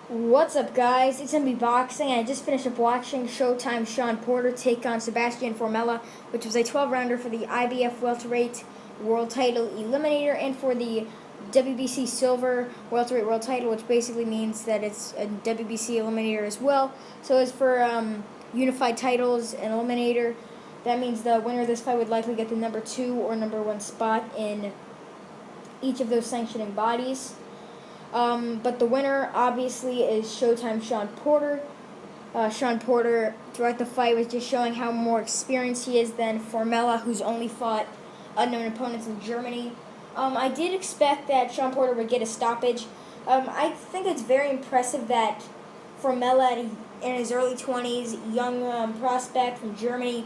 What's up, guys? It's MB Boxing. I just finished up watching Showtime Shawn Porter take on Sebastian Formella, which was a 12-rounder for the IBF welterweight world title eliminator and for the WBC silver welterweight world title, which basically means that it's a WBC eliminator as well. So as for unified titles and eliminator, that means the winner of this fight would likely get the number 2 or number 1 spot in each of those sanctioning bodies. But the winner, obviously, is Showtime Shawn Porter. Shawn Porter, throughout the fight, was just showing how more experienced he is than Formella, who's only fought unknown opponents in Germany. I did expect that Shawn Porter would get a stoppage. I think it's very impressive that Formella, in his early 20s, young prospect from Germany,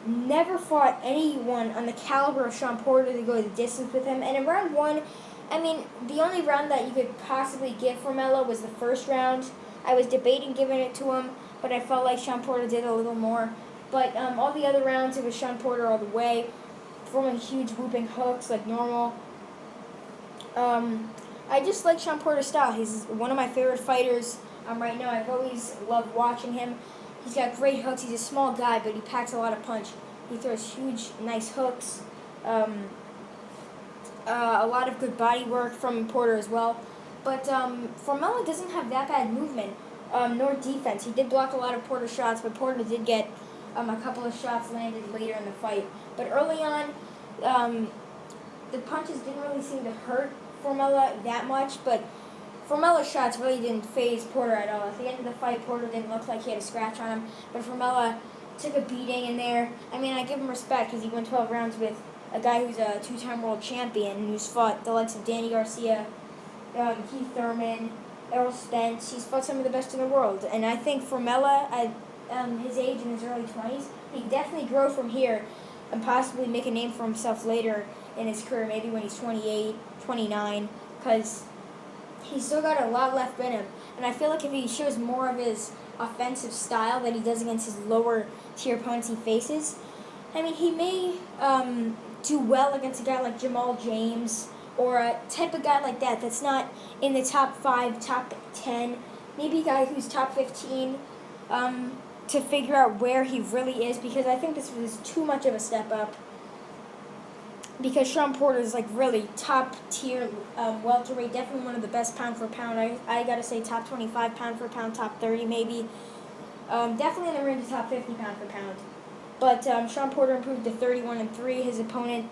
never fought anyone on the caliber of Shawn Porter to go the distance with him. And in round 1, I mean, the only round that you could possibly give Formella was the first round. I was debating giving it to him, but I felt like Shawn Porter did a little more. But all the other rounds, it was Shawn Porter all the way, throwing huge whooping hooks like normal. I just like Shawn Porter's style. He's one of my favorite fighters right now. I've always loved watching him. He's got great hooks. He's a small guy, but he packs a lot of punch. He throws huge, nice hooks. A lot of good body work from Porter as well. But Formella doesn't have that bad movement, nor defense. He did block a lot of Porter's shots, but Porter did get a couple of shots landed later in the fight. But early on, the punches didn't really seem to hurt Formella that much, but Formella's shots really didn't faze Porter at all. At the end of the fight, Porter didn't look like he had a scratch on him, but Formella took a beating in there. I mean, I give him respect because he went 12 rounds with a guy who's a 2-time world champion who's fought the likes of Danny Garcia, Keith Thurman, Errol Spence. He's fought some of the best in the world. And I think Formella, at his age in his early 20s, he can definitely grow from here and possibly make a name for himself later in his career, maybe when he's 28, 29, because he's still got a lot left in him. And I feel like if he shows more of his offensive style that he does against his lower tier opponents he faces, I mean, he may do well against a guy like Jamal James or a type of guy like that that's not in the top 5, top 10, maybe a guy who's top 15 to figure out where he really is, because I think this was too much of a step up, because Shawn Porter is like really top tier welterweight, definitely one of the best pound for pound. I gotta say top 25 pound for pound, top 30 maybe, definitely in the range of top 50 pound for pound. But Shawn Porter improved to 31-3. His opponent,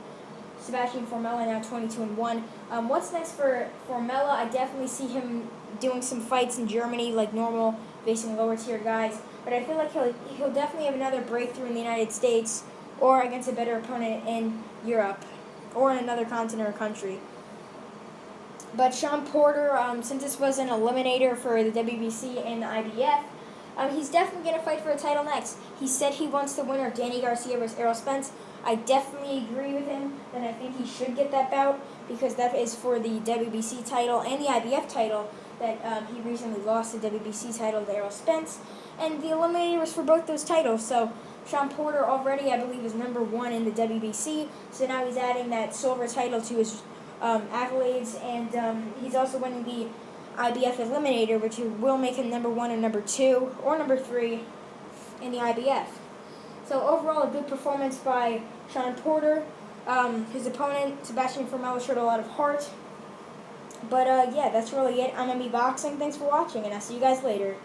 Sebastian Formella, now 22-1. What's next for Formella? I definitely see him doing some fights in Germany like normal, facing lower tier guys. But I feel like he'll definitely have another breakthrough in the United States or against a better opponent in Europe or in another continent or country. But Shawn Porter, since this was an eliminator for the WBC and the IBF, he's definitely going to fight for a title next. He said he wants the winner of Danny Garcia versus Errol Spence. I definitely agree with him that I think he should get that bout, because that is for the WBC title and the IBF title that he recently lost the WBC title to Errol Spence. And the eliminator was for both those titles. So Shawn Porter already, I believe, is number 1 in the WBC. So now he's adding that silver title to his accolades. And he's also winning the IBF eliminator, which will make him number 1 and number 2 or number 3 in the IBF. So overall, a good performance by Shawn Porter. His opponent, Sebastian Formella, showed a lot of heart. But yeah, that's really it. I'm MB Boxing. Thanks for watching, and I'll see you guys later.